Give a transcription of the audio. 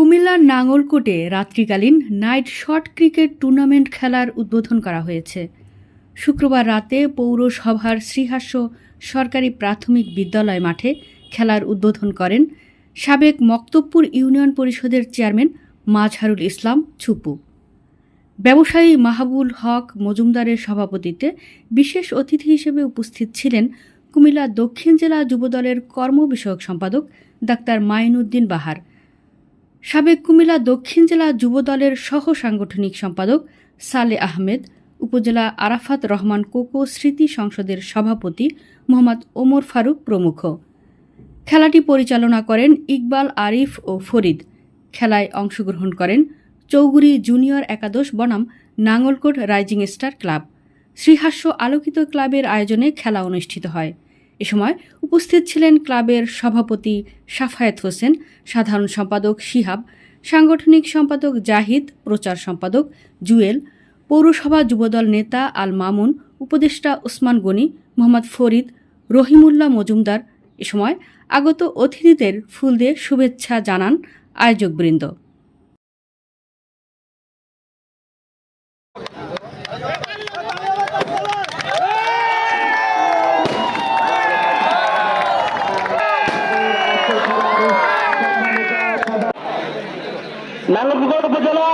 কুমিল্লার নাঙ্গলকোটে রাত্রিকালীন night shot cricket tournament খেলার উদ্বোধন করা হয়েছে। শুক্রবার রাতে পৌরসভার শ্রীহাস্য সরকারি প্রাথমিক বিদ্যালয় মাঠে খেলার উদ্বোধন করেন সাবেক মক্তবপুর ইউনিয়ন পরিষদের চেয়ারম্যান মাজহারুল ইসলাম ছুপু। ব্যবসায়ী মাহবুল হক মজুমদারের সভাপতিত্বে বিশেষ অতিথি হিসেবে উপস্থিত ছিলেন কুমিল্লা দক্ষিণ জেলা যুবদলের কর্মবিষয়ক সম্পাদক ডাক্তার মাইনুদ্দিন বাহার, সাবেক কুমিল্লা দক্ষিণ জেলা যুবদলের সহ সাংগঠনিক সম্পাদক সালে আহমেদ, উপজেলা আরাফাত রহমান কোকো স্মৃতি সংসদের সভাপতি মোহাম্মদ ওমর ফারুক প্রমুখ। খেলাটি পরিচালনা করেন ইকবাল আরিফ ও ফরিদ। খেলায় অংশগ্রহণ করেন চৌগুরি জুনিয়র একাদশ বনাম নাঙ্গলকোট রাইজিং স্টার ক্লাব। শ্রীহাস্য আলোকিত ক্লাবের আয়োজনে খেলা অনুষ্ঠিত হয়। এ সময় উপস্থিত ছিলেন ক্লাবের সভাপতি সাফায়েত হোসেন, সাধারণ সম্পাদক শিহাব, সাংগঠনিক সম্পাদক জাহিদ, প্রচার সম্পাদক জুয়েল, পৌরসভা যুবদল নেতা আল মামুন, উপদেষ্টা ওসমান গনি, মোহাম্মদ ফরিদ, রহিমুল্লাহ মজুমদার। এ সময় আগত অতিথিদের ফুল দিয়ে শুভেচ্ছা জানান আয়োজকবৃন্দ। নাঙ্গলকোট উপজেলা